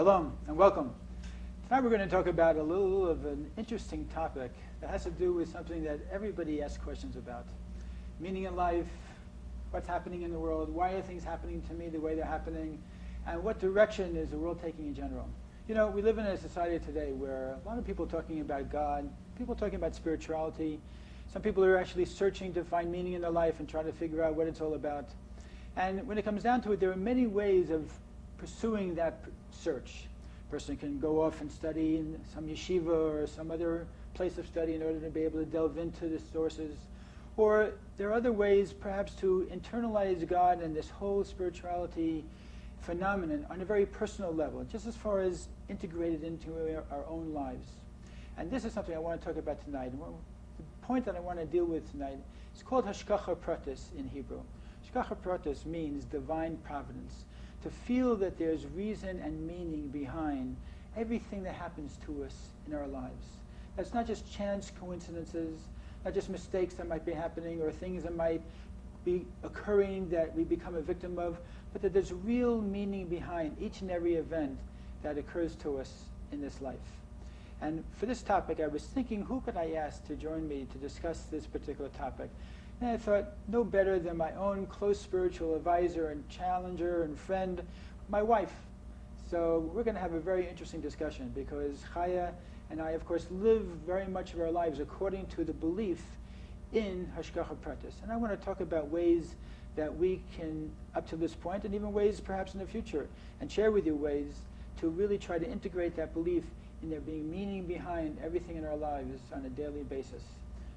Shalom and welcome. Tonight we're going to talk about a little of an interesting topic that has to do with something that everybody asks questions about. Meaning in life, what's happening in the world, why are things happening to me the way they're happening, and what direction is the world taking in general. You know, we live in a society today where a lot of people are talking about God, people are talking about spirituality. Some people are actually searching to find meaning in their life and trying to figure out what it's all about. And when it comes down to it, there are many ways of pursuing that search. A person can go off and study in some yeshiva or some other place of study in order to be able to delve into the sources. Or there are other ways perhaps to internalize God and this whole spirituality phenomenon on a very personal level, just as far as integrated into our own lives. And this is something I want to talk about tonight. And the point that I want to deal with tonight is called Hashgacha Pratis in Hebrew. Hashgacha Pratis means divine providence. To feel that there's reason and meaning behind everything that happens to us in our lives. That's not just chance coincidences, not just mistakes that might be happening or things that might be occurring that we become a victim of, but that there's real meaning behind each and every event that occurs to us in this life. And for this topic, I was thinking, who could I ask to join me to discuss this particular topic? And I thought, no better than my own close spiritual advisor and challenger and friend, my wife. So we're going to have a very interesting discussion because Chaya and I, of course, live very much of our lives according to the belief in Hashgacha Pratis. And I want to talk about ways that we can, up to this point, and even ways perhaps in the future, and share with you ways to really try to integrate that belief in there being meaning behind everything in our lives on a daily basis.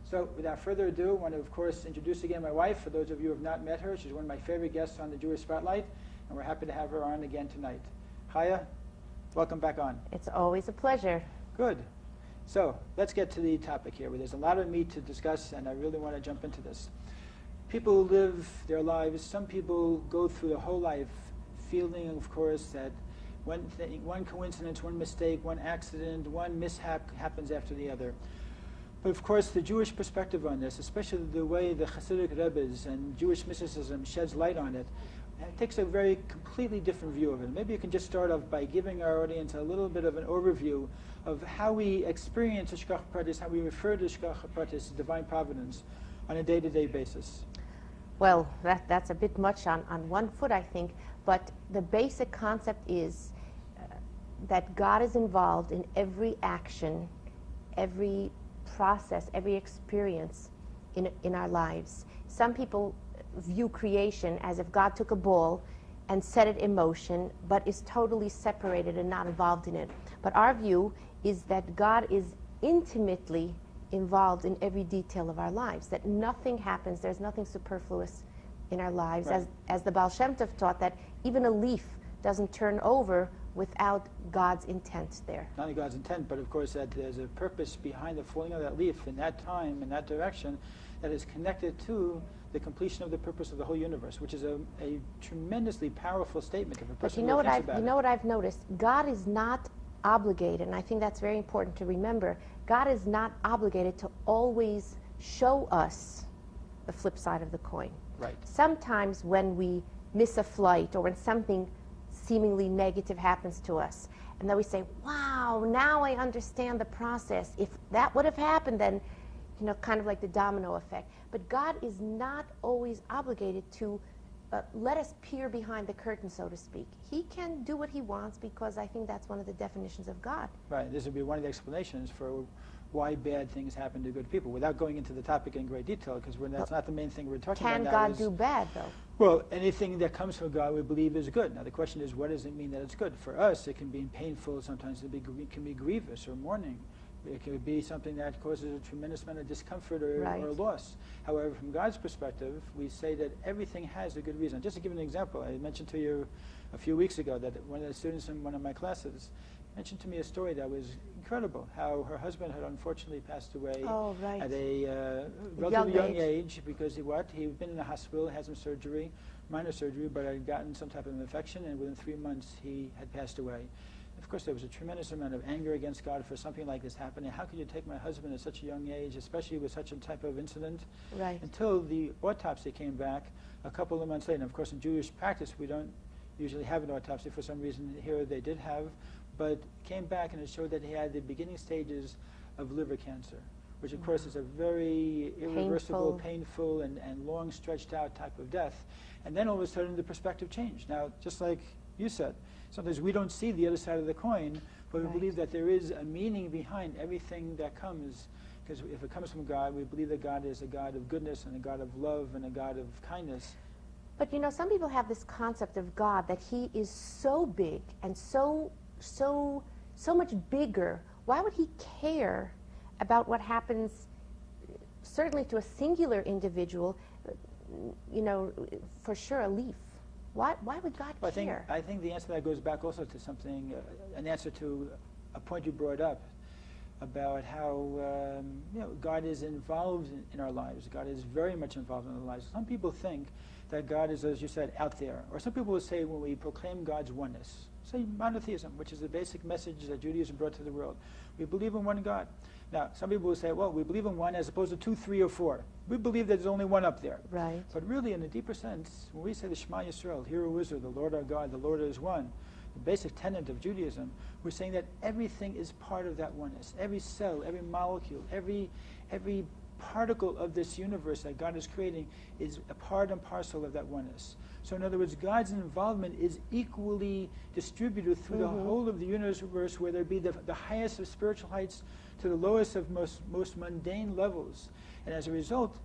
So without further ado, I want to, of course, introduce again my wife. For those of you who have not met her, she's one of my favorite guests on the Jewish Spotlight, and we're happy to have her on again tonight. Chaya, welcome back on. It's always a pleasure. Good. So let's get to the topic here. There's a lot of meat to discuss, and I really want to jump into this. People live their lives. Some people go through the whole life feeling, of course, that one coincidence, one mistake, one accident, one mishap happens after the other. But of course, the Jewish perspective on this, especially the way the Hasidic Rebbes and Jewish mysticism sheds light on it, takes a very completely different view of it. Maybe you can just start off by giving our audience a little bit of an overview of how we experience Hashgacha Pratis, how we refer to Hashgacha Pratis, divine providence, on a day-to-day basis. Well, that's a bit much on one foot, I think, but the basic concept is that God is involved in every action, every process, every experience in our lives. Some people view creation as if God took a ball and set it in motion, but is totally separated and not involved in it. But our view is that God is intimately involved in every detail of our lives, that nothing happens, there's nothing superfluous in our lives. Right. As the Baal Shem Tov taught, that even a leaf doesn't turn over without God's intent there. Not only God's intent, but of course that there's a purpose behind the falling of that leaf in that time, in that direction, that is connected to the completion of the purpose of the whole universe, which is a tremendously powerful statement of a person. But you know what I've noticed? God is not obligated, and I think that's very important to remember. God is not obligated to always show us the flip side of the coin. Right. Sometimes when we miss a flight or when something seemingly negative happens to us, and then we say, wow, now I understand the process. If that would have happened, then, you know, kind of like the domino effect. But God is not always obligated to let us peer behind the curtain, so to speak. He can do what he wants, because I think that's one of the definitions of God. Right. This would be one of the explanations for why bad things happen to good people, without going into the topic in great detail, because that's not the main thing we're talking about now. Can God do bad, though? Well, anything that comes from God we believe is good. Now the question is, what does it mean that it's good? For us, it can be painful, sometimes it can be grievous or mourning. It could be something that causes a tremendous amount of discomfort or loss. However, from God's perspective, we say that everything has a good reason. Just to give an example, I mentioned to you a few weeks ago that one of the students in one of my classes mentioned to me a story that was incredible, how her husband had unfortunately passed away at a relatively young age because he'd been in the hospital, had some surgery, minor surgery, but had gotten some type of infection, and within 3 months he had passed away. Of course, there was a tremendous amount of anger against God for something like this happening. How could you take my husband at such a young age, especially with such a type of incident? Right. Until the autopsy came back a couple of months later. And of course, in Jewish practice, we don't usually have an autopsy. For some reason here they did have, but came back and it showed that he had the beginning stages of liver cancer, which of course is a very irreversible, painful and long stretched out type of death. And then all of a sudden the perspective changed. Now, just like you said, sometimes we don't see the other side of the coin, but we believe that there is a meaning behind everything that comes, because if it comes from God, we believe that God is a God of goodness and a God of love and a God of kindness. But you know, some people have this concept of God that he is so big and so much bigger. Why would he care about what happens, certainly to a singular individual, you know, for sure a leaf? Why would God care? I think the answer to that goes back also to something, an answer to a point you brought up about how God is involved in our lives. God is very much involved in our lives. Some people think that God is, as you said, out there. Or some people will say when we proclaim God's oneness, say monotheism, which is the basic message that Judaism brought to the world. We believe in one God. Now, some people will say, well, we believe in one as opposed to 2, 3, or 4. We believe there's only one up there. Right. But really, in a deeper sense, when we say the Shema Yisrael, Hear, O Israel, the Lord our God, the Lord is one, the basic tenet of Judaism, we're saying that everything is part of that oneness. Every cell, every molecule, every particle of this universe that God is creating is a part and parcel of that oneness. So in other words, God's involvement is equally distributed through the whole of the universe, whether it be the highest of spiritual heights to the lowest of most mundane levels. And as a result,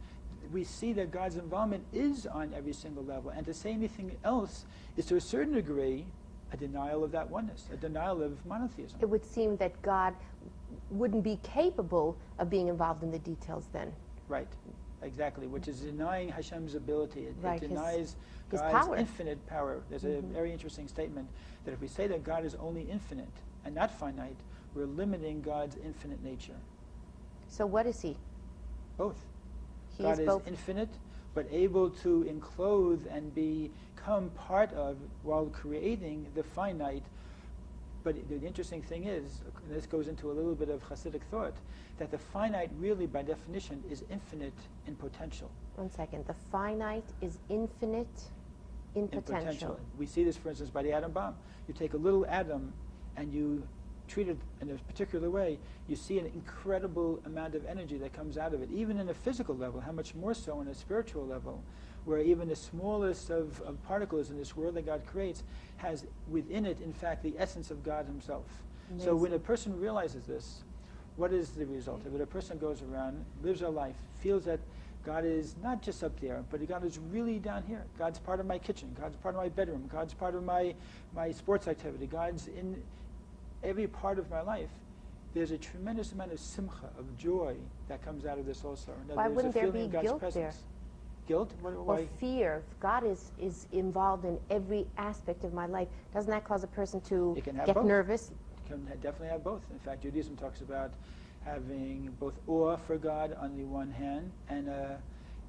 we see that God's involvement is on every single level. And to say anything else is to a certain degree a denial of that oneness, a denial of monotheism. It would seem that God wouldn't be capable of being involved in the details then. Right, exactly, which is denying Hashem's ability. It denies his God's power. infinite power. There's a very interesting statement that if we say that God is only infinite and not finite, we're limiting God's infinite nature. So what is he? Both. He God is is both. infinite, but able to enclose and become part of, while creating the finite. But the interesting thing is, and this goes into a little bit of Hasidic thought, that the finite really, by definition, is infinite in potential. One second. The finite is infinite in potential. We see this, for instance, by the atom bomb. You take a little atom and you treat it in a particular way, you see an incredible amount of energy that comes out of it, even in a physical level, how much more so in a spiritual level, where even the smallest of particles in this world that God creates has within it, in fact, the essence of God himself. Amazing. So when a person realizes this, what is the result? If a person goes around, lives a life, feels that God is not just up there, but God is really down here. God's part of my kitchen. God's part of my bedroom. God's part of my sports activity. God's in every part of my life. There's a tremendous amount of simcha, of joy, that comes out of this also. Why wouldn't there be guilt presence. there? Guilt? Or fear. If God is involved in every aspect of my life, doesn't that cause a person to get nervous? It can definitely have both. In fact, Judaism talks about having both awe for God on the one hand and a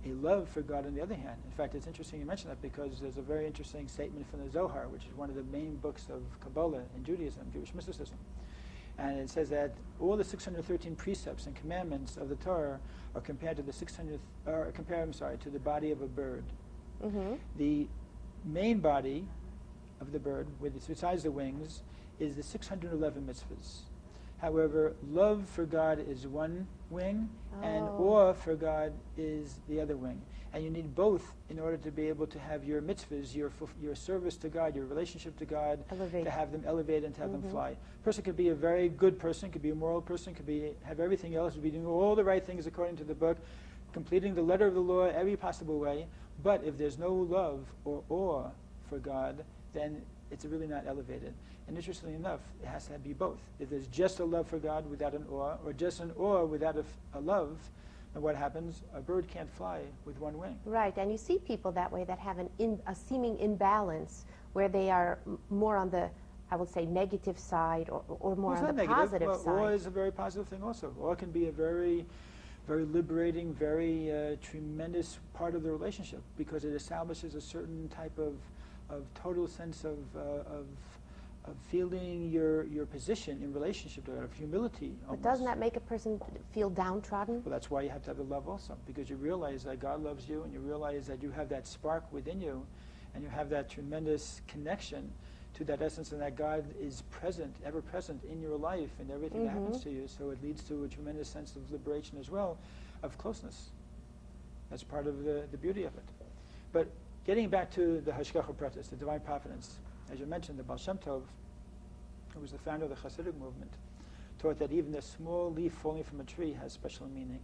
love for God on the other hand. In fact, it's interesting you mention that because there's a very interesting statement from the Zohar, which is one of the main books of Kabbalah in Judaism, Jewish mysticism. And it says that all the 613 precepts and commandments of the Torah are compared to the to the body of a bird. Mm-hmm. The main body of the bird, besides the wings, is the 611 mitzvahs. However, love for God is one wing, and awe for God is the other wing. And you need both in order to be able to have your mitzvahs, your service to God, your relationship to God, to have them elevate and to have them fly. A person could be a very good person, could be a moral person, could have everything else, be doing all the right things according to the book, completing the letter of the law every possible way. But if there's no love or awe for God, then it's really not elevated. And interestingly enough, it has to be both. If there's just a love for God without an awe, or just an awe without a love, then what happens? A bird can't fly with one wing. Right, and you see people that way that have a seeming imbalance, where they are more on the, I would say, negative side, or more on the positive side. Awe is a very positive thing also. Awe can be a very, very liberating, very tremendous part of the relationship, because it establishes a certain type of total sense of feeling your position in relationship to God, of humility. But doesn't that make a person feel downtrodden? Well, that's why you have to have the love also, because you realize that God loves you, and you realize that you have that spark within you, and you have that tremendous connection to that essence, and that God is present, ever present in your life and everything that happens to you. So it leads to a tremendous sense of liberation as well, of closeness. That's part of the beauty of it. But getting back to the Hashgacha Pratis, the divine providence, as you mentioned, the Baal Shem Tov, who was the founder of the Hasidic movement, taught that even the small leaf falling from a tree has special meaning.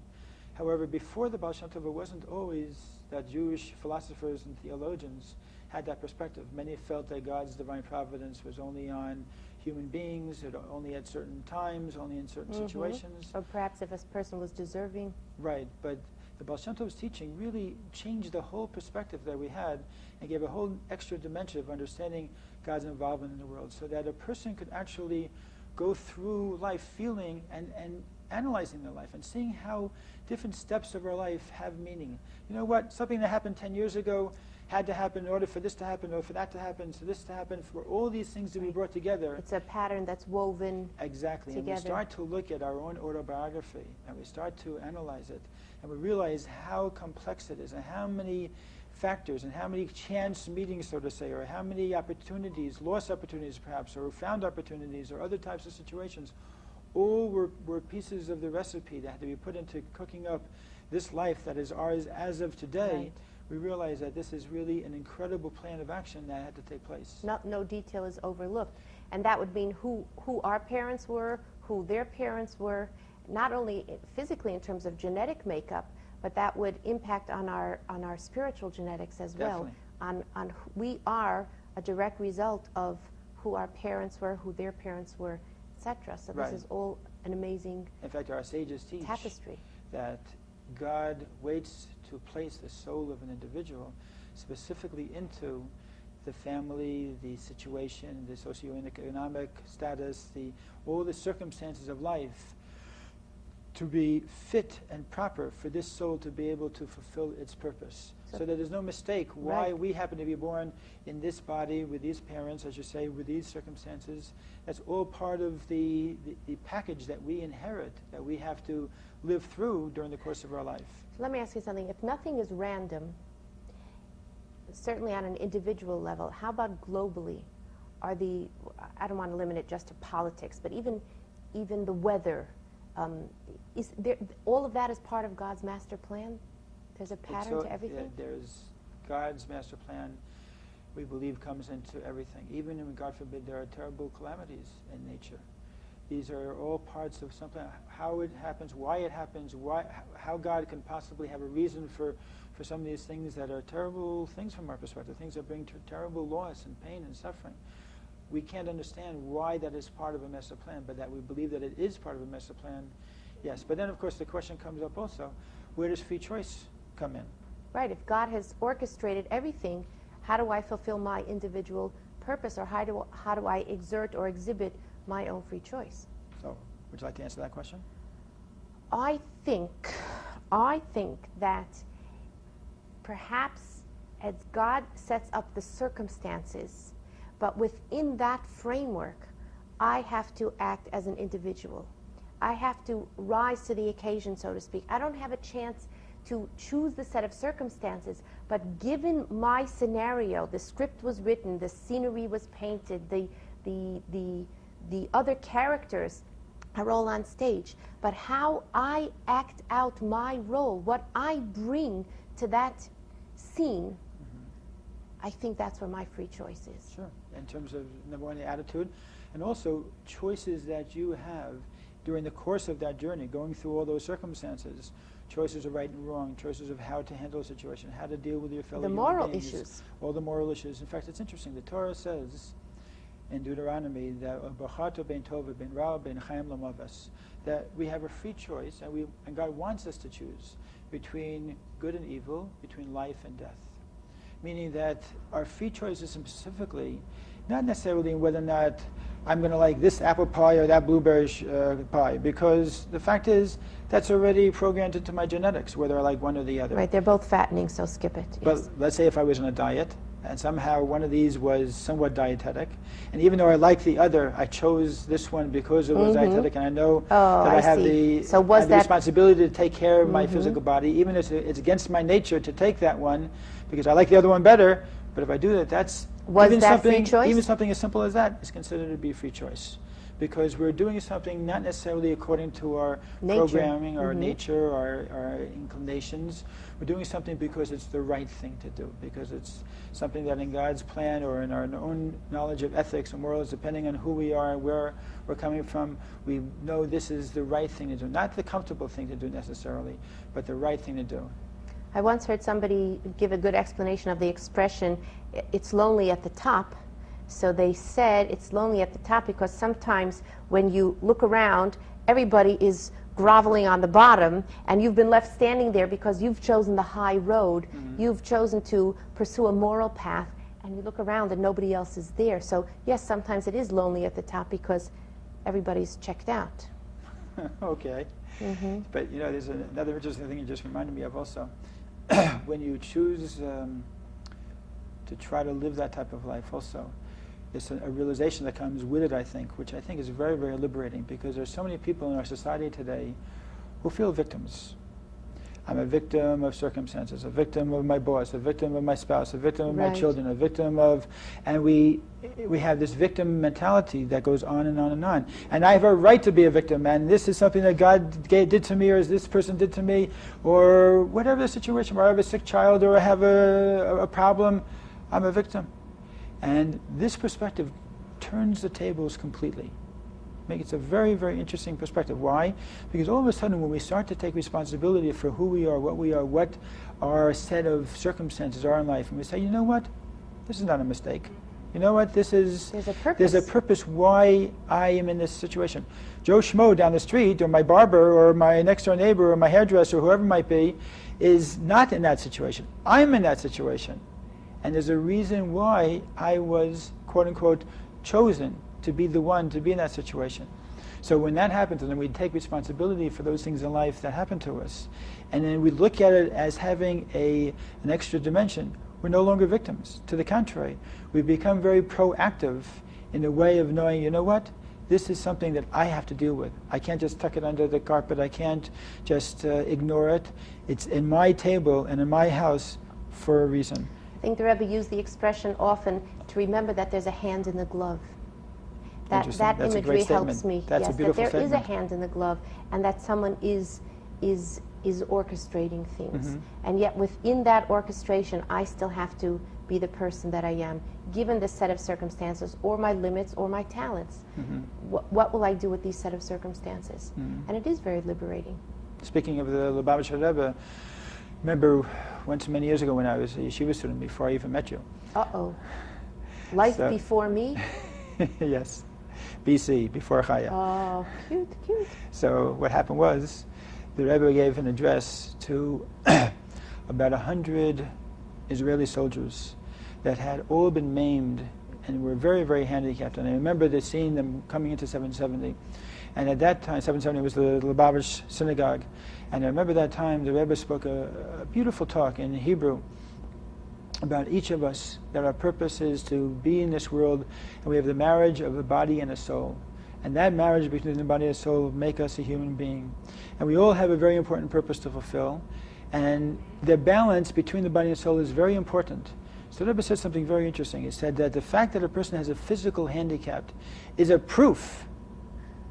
However, before the Baal Shem Tov, it wasn't always that Jewish philosophers and theologians had that perspective. Many felt that God's divine providence was only on human beings, only at certain times, only in certain situations. Or perhaps if a person was deserving. Right, but the Baal Shem Tov's teaching really changed the whole perspective that we had and gave a whole extra dimension of understanding God's involvement in the world, so that a person could actually go through life feeling and analyzing their life and seeing how different steps of our life have meaning. You know what? Something that happened 10 years ago had to happen in order for this to happen, or for that to happen, so this to happen, for all these things to be brought together. It's a pattern that's woven exactly together. And we start to look at our own autobiography, and we start to analyze it, and we realize how complex it is, and how many factors, and how many chance meetings, so to say, or how many opportunities, lost opportunities perhaps, or found opportunities, or other types of situations, all were pieces of the recipe that had to be put into cooking up this life that is ours as of today. Right. We realize that this is really an incredible plan of action that had to take place. No detail is overlooked. And that would mean who our parents were, who their parents were, not only physically in terms of genetic makeup, but that would impact on our spiritual genetics as well. Definitely. We are a direct result of who our parents were, who their parents were, etc. So Right. this is all an amazing In fact, our sages teach tapestry. that God waits to place the soul of an individual specifically into the family, the situation, the socioeconomic status, all the circumstances of life, to be fit and proper for this soul to be able to fulfill its purpose. So that there's no mistake why Right. we happen to be born in this body, with these parents, as you say, with these circumstances. That's all part of the package that we inherit, that we have to live through during the course of our life. Let me ask you something. If nothing is random, certainly on an individual level, how about globally? I don't want to limit it just to politics, but even the weather, is there, all of that is part of God's master plan? There's a pattern to everything? There's God's master plan, we believe, comes into everything. Even when, God forbid, there are terrible calamities in nature. These are all parts of something, how it happens, why it happens, how God can possibly have a reason for some of these things that are terrible things from our perspective, things that bring terrible loss and pain and suffering. We can't understand why that is part of a master plan, but that we believe that it is part of a master plan, yes. But then, of course, the question comes up also, where does free choice come in? Right. If God has orchestrated everything, how do I fulfill my individual purpose, or how do I exert or exhibit my own free choice? So, would you like to answer that question? I think that perhaps as God sets up the circumstances, but within that framework, I have to act as an individual. I have to rise to the occasion, so to speak. I don't have a chance to choose the set of circumstances, but given my scenario, the script was written, the scenery was painted, the other characters are all on stage, but how I act out my role, what I bring to that scene, I think that's where my free choice is. Sure. In terms of, number one, the attitude, and also choices that you have during the course of that journey, going through all those circumstances, choices of right and wrong, choices of how to handle a situation, how to deal with your fellow human moral beings, issues. all the moral issues. In fact, it's interesting. The Torah says in Deuteronomy that that we have a free choice, and God wants us to choose between good and evil, between life and death. Meaning that our free choice is specifically not necessarily whether or not I'm going to like this apple pie or that blueberry pie, because the fact is that's already programmed into my genetics, whether I like one or the other. Right, they're both fattening, so skip it. Yes. But let's say if I was on a diet, and somehow one of these was somewhat dietetic, and even though I like the other, I chose this one because it was dietetic, and I know that I have the responsibility to take care of my physical body, even if it's against my nature to take that one, because I like the other one better. But if I do that, that's Was that free choice? Even something as simple as that is considered to be free choice, because we're doing something not necessarily according to our programming, our nature, our inclinations. We're doing something because it's the right thing to do, because it's something that in God's plan or in our own knowledge of ethics and morals, depending on who we are and where we're coming from, we know this is the right thing to do. Not the comfortable thing to do necessarily, but the right thing to do. I once heard somebody give a good explanation of the expression, it's lonely at the top. So they said it's lonely at the top because sometimes when you look around, everybody is groveling on the bottom, and you've been left standing there because you've chosen the high road. You've chosen to pursue a moral path, and you look around and nobody else is there. So yes, sometimes it is lonely at the top because everybody's checked out. Okay. But you know, there's another interesting thing you just reminded me of also. When you choose to try to live that type of life also, it's a realization that comes with it, I think, which I think is very, very liberating, because there's so many people in our society today who feel victims. I'm a victim of circumstances, a victim of my boss, a victim of my spouse, a victim of my children, a victim of, and we have this victim mentality that goes on and on and on. And I have a right to be a victim, and this is something that God did to me, or this person did to me, or whatever the situation, or I have a sick child, or I have a problem, I'm a victim. And this perspective turns the tables completely. It's a very, very interesting perspective. Why? Because all of a sudden when we start to take responsibility for who we are, what our set of circumstances are in life, and we say, you know what, this is not a mistake. You know what, there's a purpose why I am in this situation. Joe Schmo down the street, or my barber, or my next door neighbor, or my hairdresser, or whoever it might be, is not in that situation. I'm in that situation. And there's a reason why I was, quote unquote, chosen to be the one to be in that situation. So when that happens, and then we take responsibility for those things in life that happen to us, and then we look at it as having an extra dimension, we're no longer victims. To the contrary, we become very proactive in the way of knowing, you know what, this is something that I have to deal with. I can't just tuck it under the carpet. I can't just ignore it. It's in my table and in my house for a reason. I think the Rebbe used the expression often to remember that there's a hand in the glove. That imagery helps me. That's a beautiful that there statement. is a hand in the glove, and that someone is orchestrating things. And yet within that orchestration, I still have to be the person that I am, given the set of circumstances, or my limits, or my talents. What will I do with these set of circumstances? And it is very liberating. Speaking of the Lubavitcher Rebbe, remember once many years ago when I was a yeshiva student, before I even met you. Uh-oh. Life before me? Yes. BC, before Chaya. Oh, cute, cute. So what happened was, the Rebbe gave an address to about 100 Israeli soldiers that had all been maimed and were very, very handicapped. And I remember seeing them coming into 770. And at that time, 770 was the Lubavitch synagogue. And I remember that time the Rebbe spoke a beautiful talk in Hebrew about each of us, that our purpose is to be in this world, and we have the marriage of a body and a soul. And that marriage between the body and the soul make us a human being. And we all have a very important purpose to fulfill. And the balance between the body and the soul is very important. So the Rebbe said something very interesting. He said that the fact that a person has a physical handicap is a proof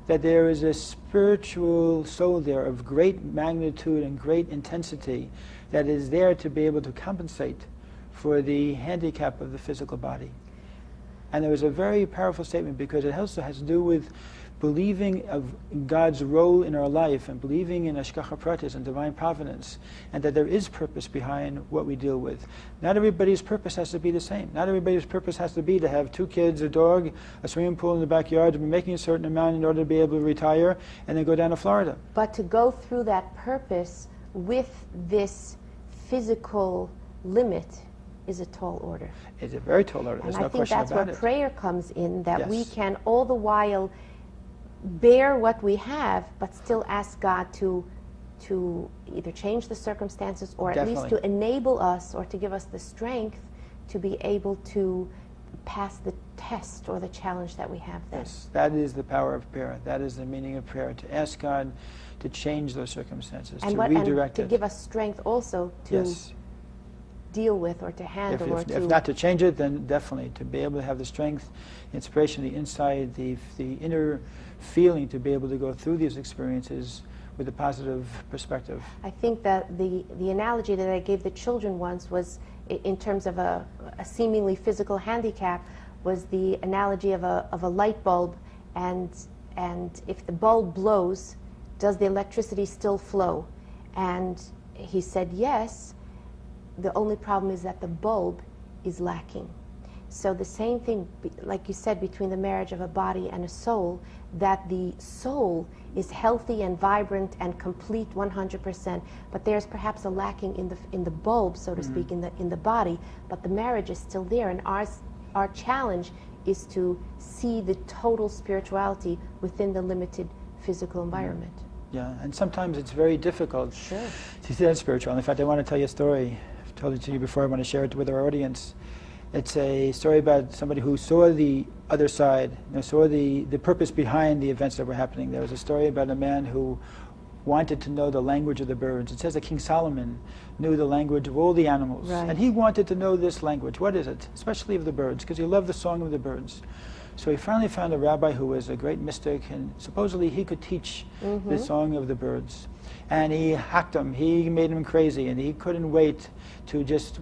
that there is a spiritual soul there of great magnitude and great intensity that is there to be able to compensate for the handicap of the physical body. And there was a very powerful statement, because it also has to do with believing of God's role in our life, and believing in Hashgacha Pratis and divine providence, and that there is purpose behind what we deal with. Not everybody's purpose has to be the same. Not everybody's purpose has to be to have 2 kids, a dog, a swimming pool in the backyard, to be making a certain amount in order to be able to retire and then go down to Florida. But to go through that purpose with this physical limit is a tall order. It's a very tall order. There's no question about it. And I think that's where prayer comes in, that we can all the while bear what we have, but still ask God to either change the circumstances, or at least to enable us, or to give us the strength to be able to pass the test or the challenge that we have then. Yes, that is the power of prayer. That is the meaning of prayer, to ask God to change those circumstances, and to redirect and to give us strength also to deal with or to handle if not to change it, then definitely to be able to have the strength, inspiration, the insight, the inner feeling to be able to go through these experiences with a positive perspective. I think that the analogy that I gave the children once was, in terms of a seemingly physical handicap, was the analogy of a light bulb, and if the bulb blows, does the electricity still flow? And he said yes. The only problem is that the bulb is lacking. So the same thing, like you said, between the marriage of a body and a soul, that the soul is healthy and vibrant and complete 100%, but there's perhaps a lacking in the bulb, so to speak, in the body, but the marriage is still there, and our challenge is to see the total spirituality within the limited physical environment. Yeah, and sometimes it's very difficult Sure. to see that spiritual. In fact, I want to tell you a story. I've told it to you before. I want to share it with our audience. It's a story about somebody who saw the other side, saw the purpose behind the events that were happening. There was a story about a man who wanted to know the language of the birds. It says that King Solomon knew the language of all the animals. Right. And he wanted to know this language. What is it? Especially of the birds, because he loved the song of the birds. So he finally found a rabbi who was a great mystic, and supposedly he could teach the song of the birds. And he hacked him. He made him crazy, and he couldn't wait to just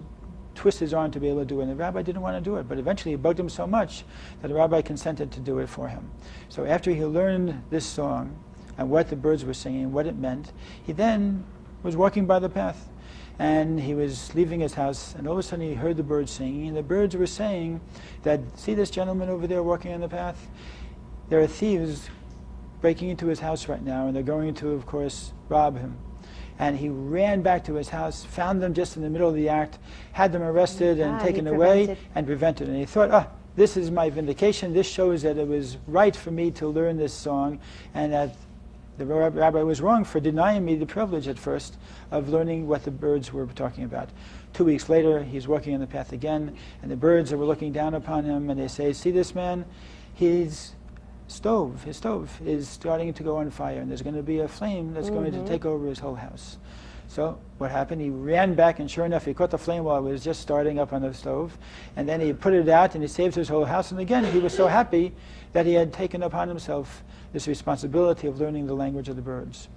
twist his arm to be able to do it. And the rabbi didn't want to do it, but eventually it bugged him so much that the rabbi consented to do it for him. So after he learned this song and what the birds were singing, what it meant, he then was walking by the path, and he was leaving his house, and all of a sudden he heard the birds singing, and the birds were saying that, see this gentleman over there walking on the path? There are thieves breaking into his house right now, and they're going to, of course, rob him. And he ran back to his house, found them just in the middle of the act, had them arrested and taken away and prevented. And he thought, this is my vindication. This shows that it was right for me to learn this song, and that the rabbi was wrong for denying me the privilege at first of learning what the birds were talking about. 2 weeks later, he's walking on the path again, and the birds were looking down upon him, and they say, see this man? His stove is starting to go on fire, and there's going to be a flame that's going to take over his whole house. So what happened? He ran back, and sure enough, he caught the flame while it was just starting up on the stove, and then he put it out, and he saved his whole house. And again, he was so happy that he had taken upon himself this responsibility of learning the language of the birds.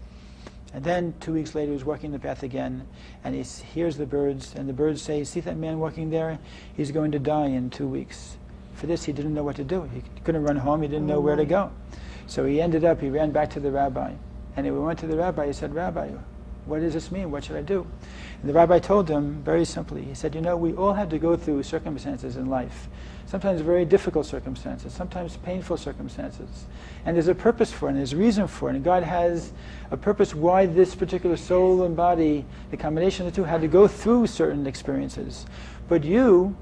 And then 2 weeks later, he was walking the path again, and he hears the birds, and the birds say, see that man walking there? He's going to die in 2 weeks. For this, he didn't know what to do. He couldn't run home. He didn't know where to go. So he ran back to the rabbi. And he went to the rabbi. He said, Rabbi, what does this mean? What should I do? And the rabbi told him very simply. He said, we all have to go through circumstances in life. Sometimes very difficult circumstances, sometimes painful circumstances. And there's a purpose for it, and there's a reason for it. And God has a purpose why this particular soul and body, the combination of the two, had to go through certain experiences. But you,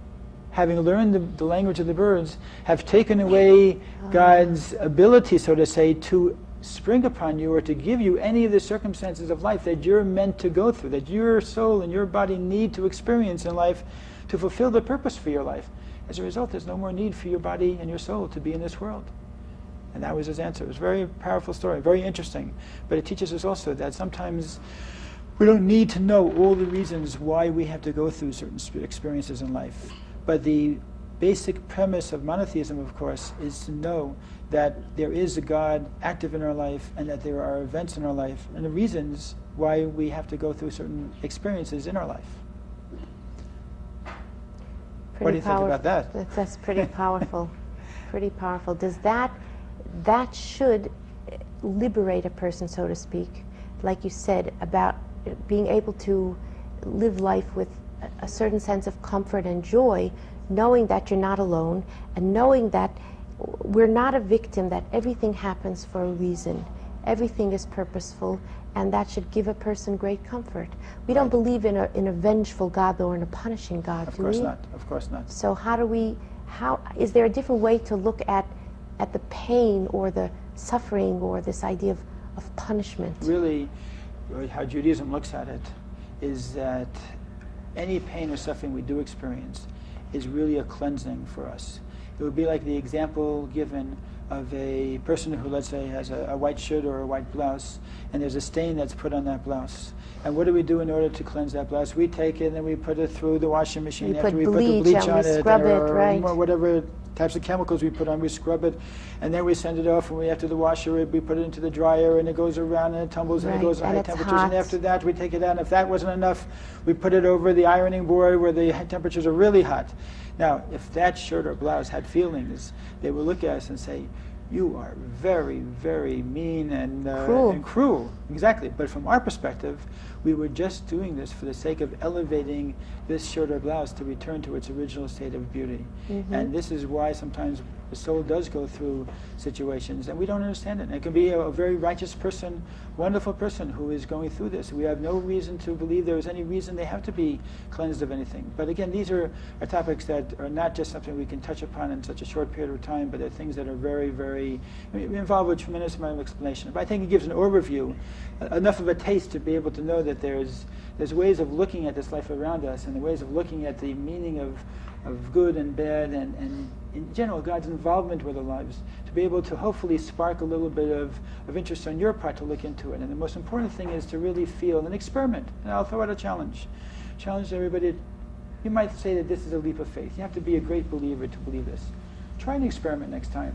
having learned the language of the birds, have taken away God's ability, so to say, to spring upon you or to give you any of the circumstances of life that you're meant to go through, that your soul and your body need to experience in life to fulfill the purpose for your life. As a result, there's no more need for your body and your soul to be in this world. And that was his answer. It was a very powerful story, very interesting. But it teaches us also that sometimes we don't need to know all the reasons why we have to go through certain experiences in life. But the basic premise of monotheism, of course, is to know that there is a God active in our life, and that there are events in our life and the reasons why we have to go through certain experiences in our life. What do you think about that? That's pretty powerful. Pretty powerful. Does that should liberate a person, so to speak, like you said, about being able to live life with a certain sense of comfort and joy, knowing that you're not alone, and knowing that we're not a victim, that everything happens for a reason. Everything is purposeful, and that should give a person great comfort. We don't believe in a vengeful God, though, or in a punishing God, do we? Of course not. So is there a different way to look at the pain or the suffering or this idea of punishment? Really, how Judaism looks at it is that any pain or suffering we do experience is really a cleansing for us. It would be like the example given of a person who, let's say, has a white shirt or a white blouse, and there's a stain that's put on that blouse. And what do we do in order to cleanse that blouse? We take it and we put it through the washing machine. We After put we put the bleach bleach on and we it, scrub it, or right. whatever types of chemicals we put on, we scrub it, and then we send it off, and after the washer, we put it into the dryer, and it goes around and it tumbles, and it Right, goes at and high it's temperatures, hot. and after that we take it out, and if that wasn't enough, we put it over the ironing board where the temperatures are really hot. Now, if that shirt or blouse had feelings, they would look at us and say, "You are very, very mean and Cruel." and cruel." Exactly. But from our perspective, we were just doing this for the sake of elevating this shirt or blouse to return to its original state of beauty. Mm-hmm. And this is why sometimes the soul does go through situations and we don't understand it. And it can be a very righteous person, wonderful person who is going through this. We have no reason to believe there is any reason they have to be cleansed of anything. But again, these are topics that are not just something we can touch upon in such a short period of time, but they're things that are very, very, involve a tremendous amount of explanation. But I think it gives an overview, enough of a taste to be able to know that there's ways of looking at this life around us and the ways of looking at the meaning of good and bad and in general God's involvement with our lives, to be able to hopefully spark a little bit of interest on your part to look into it. And the most important thing is to really feel and experiment. And I'll throw out a challenge. Challenge everybody. You might say that this is a leap of faith. You have to be a great believer to believe this. Try an experiment next time.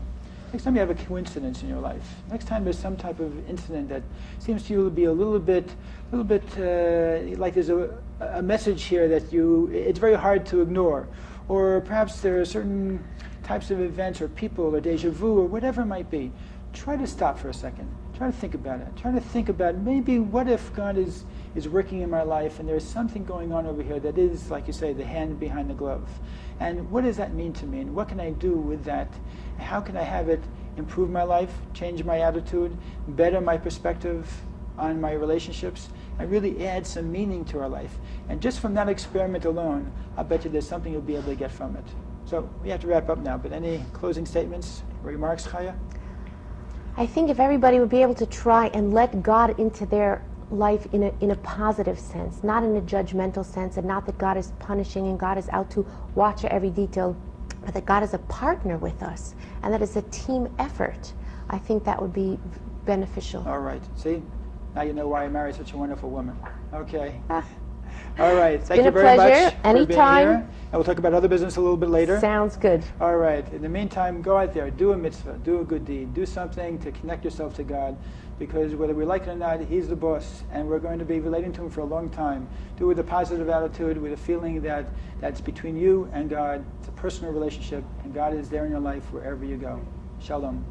Next time you have a coincidence in your life. Next time there's some type of incident that seems to you to be a little bit like there's a message here that it's very hard to ignore. Or perhaps there are certain types of events or people or deja vu or whatever it might be. Try to stop for a second. Try to think about it. Try to think about maybe what if God is working in my life and there's something going on over here that is, like you say, the hand behind the glove. And what does that mean to me? And what can I do with that? How can I have it improve my life, change my attitude, better my perspective on my relationships, and really add some meaning to our life? And just from that experiment alone, I'll bet you there's something you'll be able to get from it. So we have to wrap up now, but any closing statements or remarks, Chaya? I think if everybody would be able to try and let God into their life in a positive sense, not in a judgmental sense, and not that God is punishing and God is out to watch every detail, but that God is a partner with us and that it's a team effort, I think that would be beneficial. All right. See? Now you know why I married such a wonderful woman. Okay. All right. Thank you very much for being Anytime. here. And we'll talk about other business a little bit later. Sounds good. All right. In the meantime, go out there, do a mitzvah, do a good deed, do something to connect yourself to God, because whether we like it or not, He's the boss, and we're going to be relating to Him for a long time. Do it with a positive attitude, with a feeling that that's between you and God. It's a personal relationship, and God is there in your life wherever you go. Shalom.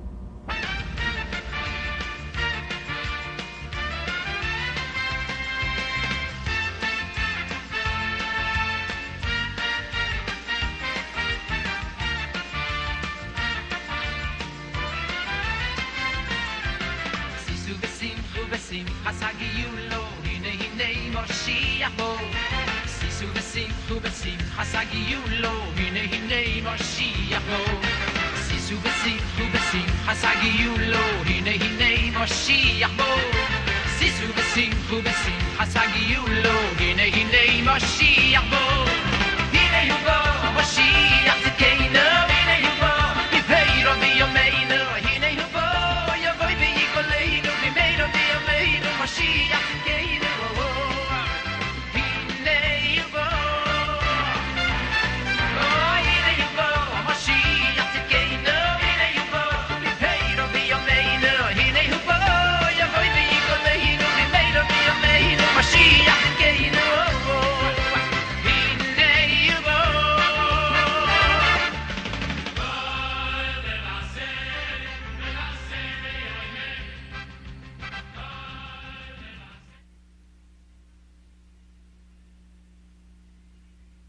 Mashiach.